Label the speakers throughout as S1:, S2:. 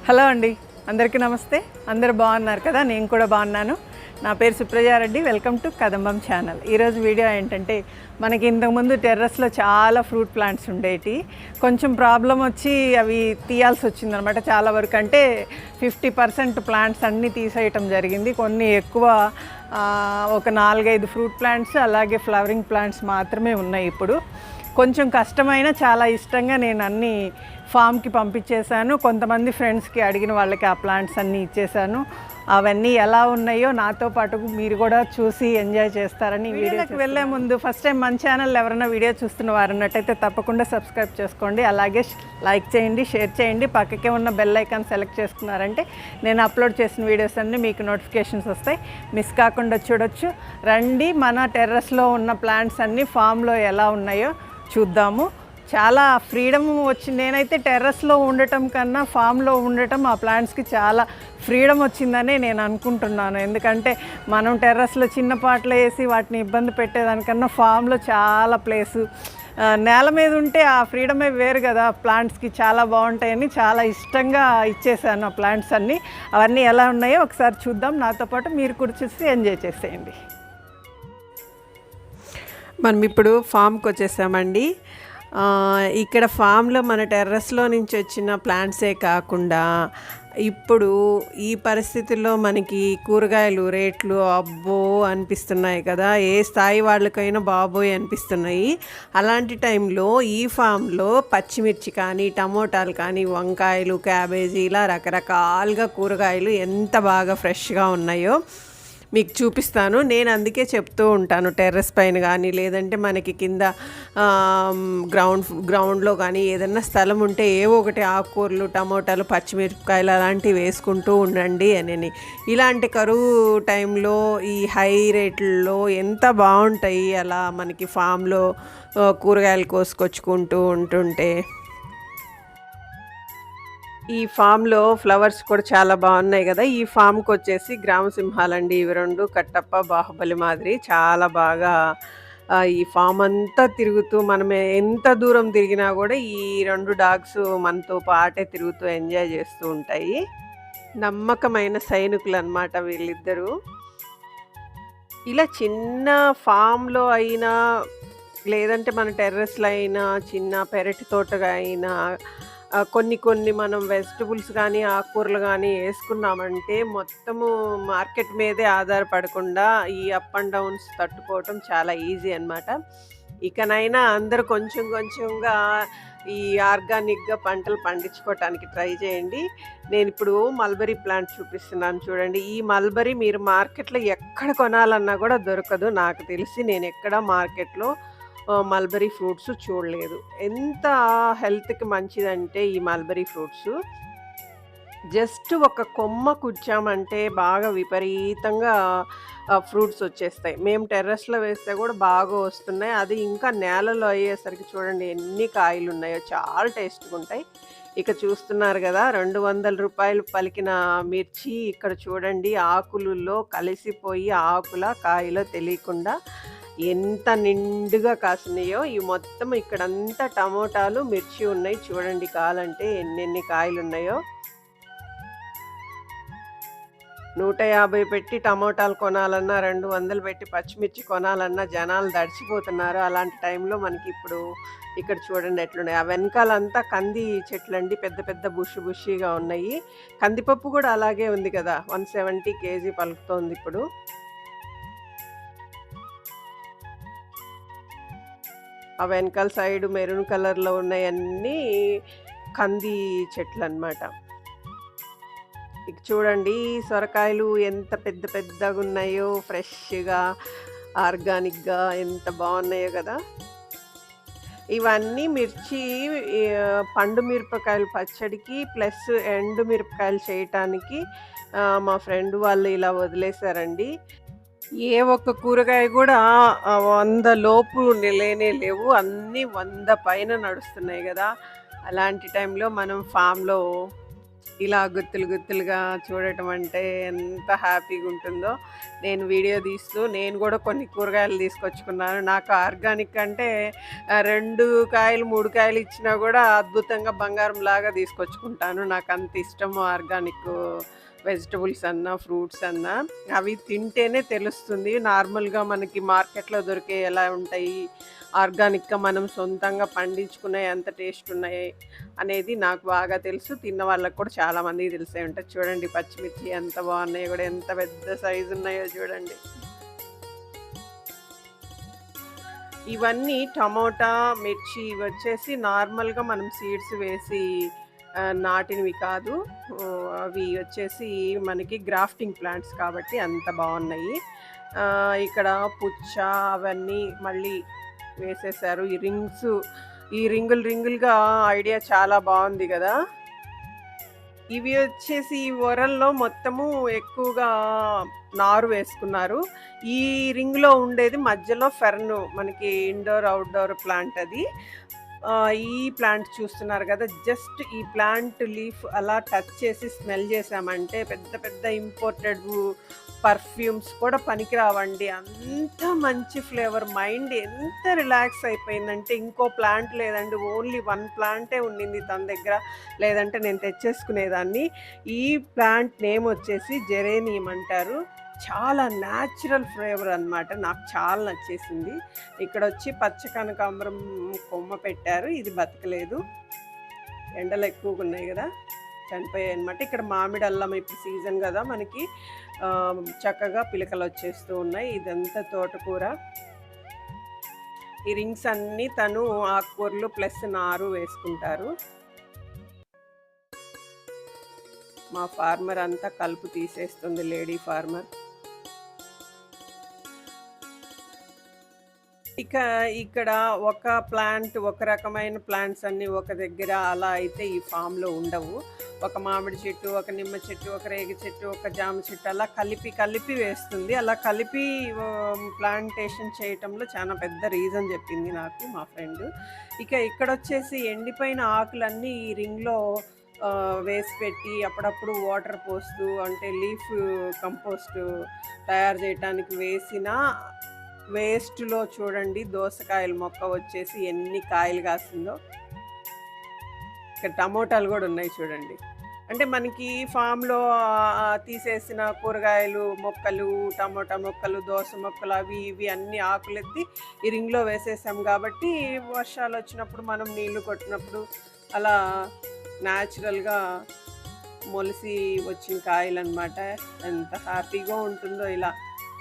S1: Hello అండి, అందరికీ నమస్తే. అందరూ బాగున్నారు కదా? నేను కూడా బాగున్నాను. నా పేరు Supraja Reddy. Welcome to Kadambam channel. ఈరోజు వీడియో ఏంటంటే, మనకి ఇంతకుముందు టెర్రస్లో చాలా ఫ్రూట్ ప్లాంట్స్ ఉండేవి. కొంచెం ప్రాబ్లం వచ్చి అవి తీయాల్సి వచ్చిందనమాట. చాలా వరకు అంటే 50% ప్లాంట్స్ అన్నీ తీసేయటం జరిగింది. కొన్ని ఎక్కువ ఒక 4-5 ఫ్రూట్ ప్లాంట్స్ అలాగే ఫ్లవరింగ్ ప్లాంట్స్ మాత్రమే ఉన్నాయి. ఇప్పుడు కొంచెం కష్టమైన చాలా ఇష్టంగా నేను అన్నీ ఫామ్కి పంపించేశాను. కొంతమంది ఫ్రెండ్స్కి అడిగిన వాళ్ళకి ఆ ప్లాంట్స్ అన్నీ ఇచ్చేసాను. అవన్నీ ఎలా ఉన్నాయో నాతో పాటు మీరు కూడా చూసి ఎంజాయ్ చేస్తారని. వీడియోకి వెళ్ళే ముందు ఫస్ట్ టైం మన ఛానల్ ఎవరైనా వీడియో చూస్తున్న వారు ఉన్నట్టయితే తప్పకుండా సబ్స్క్రైబ్ చేసుకోండి. అలాగే లైక్ చేయండి, షేర్ చేయండి. పక్కకే ఉన్న బెల్ ఐకాన్ సెలెక్ట్ చేసుకున్నారంటే నేను అప్లోడ్ చేసిన వీడియోస్ అన్నీ మీకు నోటిఫికేషన్స్ వస్తాయి, మిస్ కాకుండా చూడొచ్చు. రండి, మన టెర్రస్లో ఉన్న ప్లాంట్స్ అన్నీ ఫామ్లో ఎలా ఉన్నాయో చూద్దాము. చాలా ఫ్రీడమ్ వచ్చింది. నేనైతే టెర్రస్లో ఉండటం కన్నా ఫామ్లో ఉండటం ఆ ప్లాంట్స్కి చాలా ఫ్రీడమ్ వచ్చిందని నేను అనుకుంటున్నాను. ఎందుకంటే మనం టెర్రస్లో చిన్న పాటలు వేసి వాటిని ఇబ్బంది పెట్టేదానికన్నా ఫామ్లో చాలా ప్లేసు, నేల మీద ఉంటే ఆ ఫ్రీడమే వేరు కదా. ప్లాంట్స్కి చాలా బాగుంటాయని చాలా ఇష్టంగా ఇచ్చేసాను ఆ ప్లాంట్స్ అన్నీ. అవన్నీ ఎలా ఉన్నాయో ఒకసారి చూద్దాం. నాతో పాటు మీరు కూడా చూసి ఎంజాయ్ చేసేయండి. మనం ఇప్పుడు ఫామ్కి వచ్చేసామండి. ఇక్కడ ఫామ్లో మన టెర్రస్లో నుంచి వచ్చిన ప్లాంట్సే కాకుండా ఇప్పుడు ఈ పరిస్థితుల్లో మనకి కూరగాయలు రేట్లు అబ్బో అనిపిస్తున్నాయి కదా. ఏ స్థాయి వాళ్ళకైనా బాబోయ్ అనిపిస్తున్నాయి. అలాంటి టైంలో ఈ ఫామ్లో పచ్చిమిర్చి కానీ, టమోటాలు కానీ, వంకాయలు, క్యాబేజీ ఇలా రకరకాలుగా కూరగాయలు ఎంత బాగా ఫ్రెష్గా ఉన్నాయో మీకు చూపిస్తాను. నేను అందుకే చెప్తూ ఉంటాను, టెర్రస్ పైన కానీ లేదంటే మనకి కింద గ్రౌండ్లో కానీ ఏదన్నా స్థలం ఉంటే ఏవో ఒకటి ఆకుకూరలు, టమోటాలు, పచ్చిమిరపకాయలు అలాంటివి వేసుకుంటూ ఉండండి అని. ఇలాంటి కరువు టైంలో ఈ హై రేట్లలో ఎంత బాగుంటాయి అలా మనకి ఫామ్లో కూరగాయలు కోసుకొచ్చుకుంటూ ఉంటుంటే. ఈ ఫామ్లో ఫ్లవర్స్ కూడా చాలా బాగున్నాయి కదా. ఈ ఫామ్కి వచ్చేసి గ్రామ సింహాలండి ఇవి రెండు, కట్టప్ప, బాహుబలి మాదిరి చాలా బాగా ఈ ఫామ్ అంతా తిరుగుతూ మనం ఎంత దూరం తిరిగినా కూడా ఈ రెండు డాగ్స్ మనతో పాటే తిరుగుతూ ఎంజాయ్ చేస్తూ ఉంటాయి. నమ్మకమైన సైనికులు అన్నమాట వీళ్ళిద్దరూ. ఇలా చిన్న ఫామ్లో అయినా లేదంటే మన టెర్రస్లో అయినా చిన్న పెరటి తోటగా అయినా కొన్ని మనం వెజిటబుల్స్ కానీ ఆకుకూరలు కానీ వేసుకున్నామంటే మొత్తము మార్కెట్ మీదే ఆధారపడకుండా ఈ అప్ అండ్ డౌన్స్ తట్టుకోవటం చాలా ఈజీ అన్నమాట. ఇకనైనా అందరూ కొంచెం కొంచెంగా ఈ ఆర్గానిక్గా పంటలు పండించుకోవటానికి ట్రై చేయండి. నేను ఇప్పుడు మల్బరీ ప్లాంట్ చూపిస్తున్నాను చూడండి. ఈ మల్బరీ మీరు మార్కెట్లో ఎక్కడ కొనాలన్నా కూడా దొరకదు. నాకు తెలిసి నేను ఎక్కడ మార్కెట్లో మల్బరీ ఫ్రూట్స్ చూడలేదు. ఎంత హెల్త్కి మంచిదంటే ఈ మల్బరీ ఫ్రూట్స్ జస్ట్ ఒక కొమ్మ కూర్చామంటే బాగా విపరీతంగా ఫ్రూట్స్ వచ్చేస్తాయి. మేము టెర్రస్లో వేస్తే కూడా బాగా వస్తున్నాయి. అది ఇంకా నేలలో అయ్యేసరికి చూడండి ఎన్ని కాయలు ఉన్నాయో, చాలా టేస్ట్గా ఉంటాయి. ఇక చూస్తున్నారు కదా, 200 రూపాయలు పలికిన మిర్చి ఇక్కడ చూడండి ఆకులలో కలిసిపోయి ఆకుల కాయలో తెలియకుండా ఎంత నిండుగా కాసినాయో. ఈ మొత్తం ఇక్కడంతా టమోటాలు, మిర్చి ఉన్నాయి చూడండి. కావాలంటే ఎన్నెన్ని కాయలు ఉన్నాయో. 150 పెట్టి టమోటాలు కొనాలన్నా, 200 పెట్టి పచ్చిమిర్చి కొనాలన్నా జనాలు దడిచిపోతున్నారు. అలాంటి టైంలో మనకి ఇప్పుడు ఇక్కడ చూడండి ఎట్లున్నాయి. ఆ వెనకాలంతా కంది చెట్లండి, పెద్ద పెద్ద బుషిగా ఉన్నాయి. కందిపప్పు కూడా అలాగే ఉంది కదా, 170 కేజీ పలుకుతోంది ఇప్పుడు. ఆ వెనకాల సైడ్ మెరూన్ కలర్లో ఉన్నాయన్నీ కంది చెట్లు అన్నమాట. ఇక చూడండి సొరకాయలు ఎంత పెద్ద పెద్దగా ఉన్నాయో, ఫ్రెష్గా ఆర్గానిక్గా ఎంత బాగున్నాయో కదా. ఇవన్నీ మిర్చి పండు మిరపకాయలు పచ్చడికి ప్లస్ ఎండు మిరపకాయలు చేయటానికి మా ఫ్రెండ్ వాళ్ళు ఇలా వదిలేశారండి. ఏ ఒక్క కూరగాయ కూడా 100 లోపు లేనే లేవు. అన్నీ 100 పైన నడుస్తున్నాయి కదా. అలాంటి టైంలో మనం ఫామ్లో ఇలా గుత్తులు గుత్తులుగా చూడటం అంటే ఎంత హ్యాపీగా ఉంటుందో. నేను వీడియో తీస్తూ నేను గూడా కొన్ని కూరగాయలు తీసుకొచ్చుకున్నాను. నాకు ఆర్గానిక్ అంటే 2 కాయలు, 3 కాయలు ఇచ్చినా గూడా అద్భుతంగా బంగారంలాగా తీసుకొచ్చుకుంటాను. నాకంత ఇష్టము ఆర్గానిక్ వెజిటబుల్స్ అన్నా, ఫ్రూట్స్ అన్నా. అవి తింటేనే తెలుస్తుంది. నార్మల్‌గా మనకి మార్కెట్‌లో దొరికేయి ఎలా ఉంటాయి, ఆర్గానిక్‌గా మనం సొంతంగా పండించుకున్నయి ఎంత టేస్ట్ ఉన్నాయి అనేది నాకు బాగా తెలుసు. తిన్న వాళ్ళకి కూడా చాలా మందికి తెలిసే ఉంటది. చూడండి పచ్చిమిర్చి ఎంత బాగున్నాయో గూడా, ఎంత పెద్ద సైజు ఉన్నాయో చూడండి. ఇవన్నీ టమోటా, మిర్చి ఇవొచ్చేసి నార్మల్‌గా మనం సీడ్స్ వేసి నాటినవి కాదు. అవి వచ్చేసి మనకి గ్రాఫ్టింగ్ ప్లాంట్స్ కాబట్టి అంత బావున్నాయి. ఇక్కడ పుచ్చ అవన్నీ మళ్ళీ వేసేశారు. ఈ రింగులు రింగులుగా ఐడియా చాలా బావుంది గదా! ఇవి వచ్చేసి ఈ ఒరల్లో మొత్తము ఎక్కువగా నారు వేసుకున్నారు. ఈ రింగ్‌లో ఉండేది మధ్యలో ఫెర్న్ మనకి ఇండోర్, ఔట్‌డోర్ ప్లాంట్ అది. ఈ ప్లాంట్ చూస్తున్నారు గదా! జస్ట్ ఈ ప్లాంట్ లీఫ్ అలా టచ్ చేసి స్మెల్ చేశామంటే పెద్ద పెద్ద ఇంపోర్టెడ్‌వు పర్ఫ్యూమ్స్ కూడా పనికిరావండి. అంత మంచి ఫ్లేవర్. మైండ్ ఎంత రిలాక్స్ అయిపోయిందంటే ఇంకో ప్లాంట్ లేదండి. ఓన్లీ 1 ప్లాంటే ఉండింది తన దగ్గర. లేదంటే నేను తెచ్చేసుకునేదాన్ని. ఈ ప్లాంట్ నేమ్ వచ్చేసి జెరేనియం అంటారు. చాలా న్యాచురల్ ఫ్లేవర్ అనమాట. నాకు చాలా నచ్చేసింది. ఇక్కడొచ్చి పచ్చ కనకాంబరం కొమ్మ పెట్టారు. ఇది బతకలేదు. ఎండలు ఎక్కువగున్నాయి గదా! చనిపోయాయన్నమాట. ఇక్కడ మామిడి అల్లం ఇప్పుడు సీజన్ గదా! మనకి చక్కగా పిలకలొచ్చేస్తూ ఉన్నాయి. ఇదంతా తోటకూర. ఈ రింగ్స్ అన్నీ తను ఆకుకూరలు ప్లస్ నారు వేసుకుంటారు. మా ఫార్మర్ అంతా కలుపు తీసేస్తుంది లేడీ ఫార్మర్. ఇక ఇక్కడ ఒక రకమైన ప్లాంట్స్ అన్నీ ఒక దగ్గర అలా అయితే ఈ ఫామ్‌లో ఉండవు. ఒక మామిడి చెట్టు, ఒక నిమ్మ చెట్టు, ఒక రేగి చెట్టు, ఒక జామ చెట్టు అలా కలిపి కలిపి వేస్తుంది. అలా కలిపి ప్లాంటేషన్ చేయటంలో చాలా పెద్ద రీజన్ చెప్పింది నాకు మా ఫ్రెండ్. ఇక ఇక్కడొచ్చేసి ఎండిపోయిన ఆకులన్నీ ఈ రింగ్‌లో వేసి పెట్టి అప్పుడప్పుడు వాటర్ పోస్తూ అంటే లీఫ్ కంపోస్టు తయారు చేయటానికి వేసిన వేస్ట్‌లో చూడండి దోసకాయల మొక్క వచ్చేసి ఎన్ని కాయలు కాసిందో. ఇక్కడ టమోటాలు గూడా ఉన్నాయి చూడండి. అంటే మనకి ఫామ్‌లో తీసేసిన కూరగాయలు మొక్కలు, టమోటా మొక్కలు, దోస మొక్కలు అవి ఇవి అన్నీ ఆకులెత్తి ఈ రింగ్‌లో వేసేసాం గాబట్టి వర్షాలొచ్చినప్పుడు మనం నీళ్లు కొట్టినప్పుడు అలా న్యాచురల్‌గా మొలిసి వచ్చిన కాయలనమాట. ఎంత హ్యాపీగా ఉంటుందో ఇలా.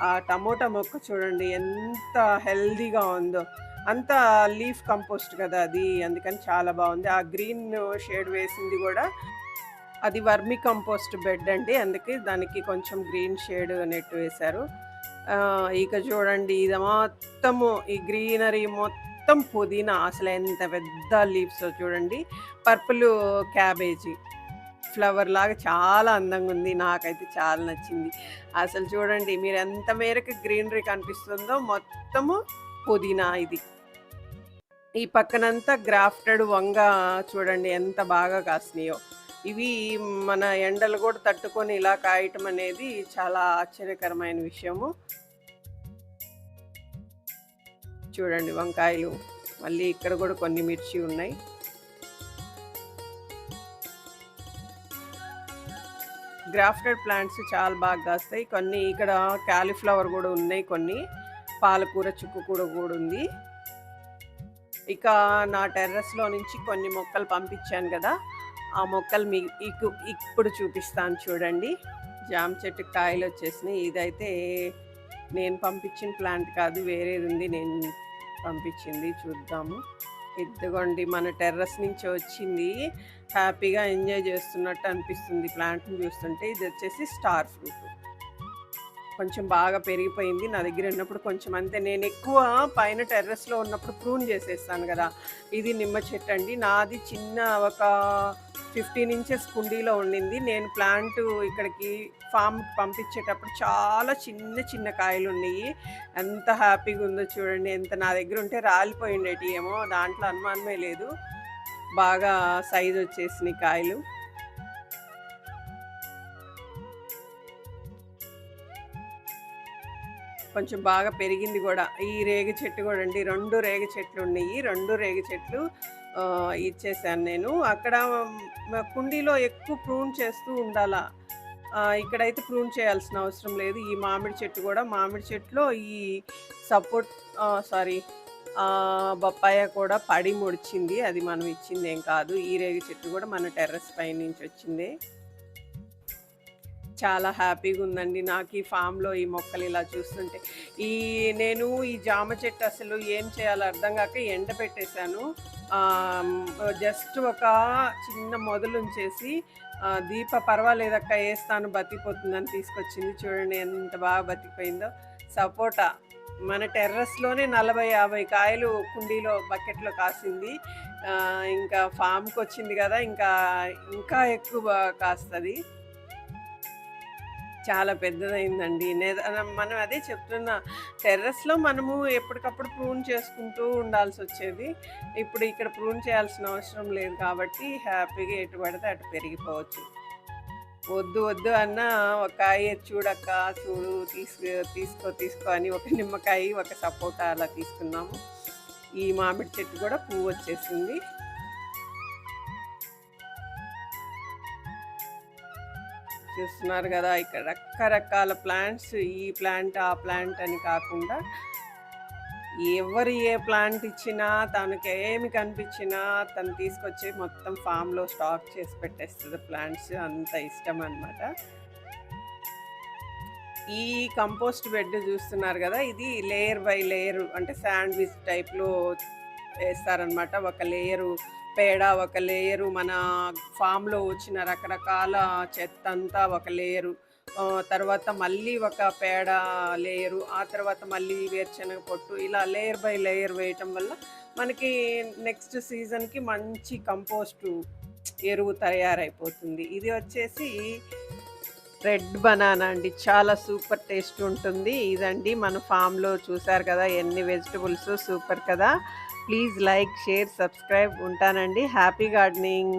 S1: ఆ టమోటా మొక్క చూడండి ఎంత హెల్తీగా ఉందో. అంతా లీఫ్ కంపోస్ట్ కదా అది. అందుకని చాలా బావుంది. ఆ గ్రీన్ షేడ్ వేసింది గూడా అది వర్మి కంపోస్ట్ బెడ్ అండి. అందుకే దానికి కొంచెం గ్రీన్ షేడ్ నెట్ వేశారు. ఇక చూడండి ఇది మొత్తము ఈ గ్రీనరీ మొత్తం పుదీనా అసలెంత పెద్ద లీవ్సో చూడండి. Purple cabbage. ఫ్లవర్ లాగా చాలా అందంగుంది. నాకైతే చాలా నచ్చింది. అసలు చూడండి మీరెంత మేరకు గ్రీనరీ కనిపిస్తుందో మొత్తము పుదీనా ఇది. ఈ పక్కనంతా గ్రాఫ్టెడ్ వంగ చూడండి ఎంత బాగా కాసినాయో. ఇవి మన ఎండలు గూడా తట్టుకొని ఇలా కాయటం అనేది చాలా ఆశ్చర్యకరమైన విషయము. చూడండి వంకాయలు. మళ్ళీ ఇక్కడ గూడా కొన్ని మిర్చి ఉన్నాయి. గ్రాఫ్టెడ్ ప్లాంట్స్ చాలా బాగా కాస్తాయి. కొన్ని ఇక్కడ కాలీఫ్లవర్ గూడా ఉన్నాయి కొన్ని. పాలకూర, చుక్కకూర గూడా ఉంది. ఇక నా టెర్రస్‌లో నుంచి కొన్ని మొక్కలు పంపించాను గదా! ఆ మొక్కలు ఇప్పుడు చూపిస్తాను చూడండి. జామ చెట్టుకి కాయలొచ్చేసినాయి. ఇదైతే నేను పంపించిన ప్లాంట్ కాదు. వేరేదుంది నేను పంపించింది చూద్దాము. ఇదిగోండి మన టెర్రస్ నుంచి వచ్చింది. హ్యాపీగా ఎంజాయ్ చేస్తున్నట్టు అనిపిస్తుంది ప్లాంట్‌ని చూస్తుంటే. ఇది వచ్చేసి స్టార్ ఫ్రూట్. కొంచెం బాగా పెరిగిపోయింది. నా దగ్గర ఉన్నప్పుడు కొంచెం అంతే. నేనెక్కువ పైన టెర్రస్‌లో ఉన్నప్పుడు ప్రూన్ చేసేస్తాను గదా! ఇది నిమ్మ చెట్టండి. నాది చిన్న ఒక 15 ఇంచెస్ కుండీలో ఉండింది. నేను ప్లాంటు ఇక్కడికి ఫామ్‌కి పంపించేటప్పుడు చాలా చిన్న చిన్న కాయలున్నయి. ఎంత హ్యాపీగుందో చూడండి. ఎంత నా దగ్గరుంటే రాలిపోయుండేటియేమో దాంట్లో అనుమానమే లేదు. బాగా సైజొచ్చేసినియి కాయలు. కొంచెం బాగా పెరిగింది గూడా. ఈ రేగి చెట్టు గూడా అండి 2 రేగి చెట్లున్నయి. 2 రేగి చెట్లు ఇచ్చేసాను నేను. అక్కడ కుండీలో ఎక్కువ ప్రూన్ చేస్తూ ఉండాల. ఇక్కడైతే ప్రూన్ చేయాల్సిన అవసరం లేదు. ఈ మామిడి చెట్టు గూడా మామిడి చెట్టులో ఈ సపోర్ట్ సారీ బొప్పాయ కూడా పడి ముడిచింది. అది మనం ఇచ్చిందేం కాదు. ఈ రేగి చెట్టు గూడా మన టెర్రస్ పైనుంచొచ్చిందే. చాలా హ్యాపీగుందండి నాకీ ఫామ్‌లో ఈ మొక్కలు ఇలా చూస్తుంటే. ఈ నేను ఈ జామ చెట్టు అసలు ఏం చేయాలో అర్థం గాక ఎండబెట్టేశాను. జస్ట్ ఒక చిన్న మొదలుంచేసి దీప పర్వాలేదక్క ఏస్తాను బతికిపోతుందని తీసుకొచ్చింది. చూడండి ఎంత బాగా బతికిపోయిందో. సపోటా మన టెర్రస్‌లోనే 40, 50 కాయలు కుండీలో బకెట్‌లో కాసింది. ఇంకా ఫామ్‌కొచ్చింది గదా! ఇంకా ఎక్కువ కాస్తది. చాలా పెద్దదయిందండి. మనం అదే చెప్తున్నా. టెర్రస్‌లో మనము ఎప్పటికప్పుడు ప్రూన్ చేసుకుంటూ ఉండాల్సొచ్చేది. ఇప్పుడు ఇక్కడ ప్రూన్ చేయాల్సిన అవసరం లేదు కాబట్టి హ్యాపీగా ఎటు పడితే అటు పెరిగిపోవచ్చు. వద్దు వద్దు అన్నా ఒక కాయ చూడక్క చూడు తీసుకో అని ఒక నిమ్మకాయ, ఒక సపోటా అలా తీసుకున్నాము. ఈ మామిడి చెట్టు కూడా పువ్వొచ్చేసింది. చూస్తున్నారు గదా! ఇక్కడ రకరకాల ప్లాంట్స్ ఈ ప్లాంట్, ఆ ప్లాంట్ అని కాకుండా ఎవరు ఏ ప్లాంట్ ఇచ్చినా తనకేమి కనిపించినా తను తీసుకొచ్చి మొత్తం ఫామ్‌లో స్టాక్ చేసి పెట్టేస్తది ప్లాంట్స్. అంత ఇష్టం అన్నమాట. ఈ కంపోస్ట్ బెడ్ చూస్తున్నారు గదా! ఇది లేయర్ బై లేయర్ అంటే శాండ్‌విచ్ టైప్‌లో ఏస్తారనమాట. ఒక లేయరు పేడ, ఒక లేయరు మన ఫామ్‌లో వచ్చిన రకరకాల చెత్తంతా ఒక లేయరు. తర్వాత మళ్ళీ ఒక పేడ లేయరు. ఆ తర్వాత మళ్ళీ వేరుశనగ పొట్టు ఇలా లేయర్ బై లేయర్ వేయటం వల్ల మనకి నెక్స్ట్ సీజన్‌కి మంచి కంపోస్టు ఎరువు తయారైపోతుంది. ఇది వచ్చేసి రెడ్ బనానా అండి. చాలా సూపర్ టేస్ట్ ఉంటుంది. ఇదండి మన ఫామ్‌లో చూసారు కదా! ఎన్ని వెజిటబుల్స్ సూపర్ కదా! Please like, share, subscribe. ఉంటానండి. Happy gardening.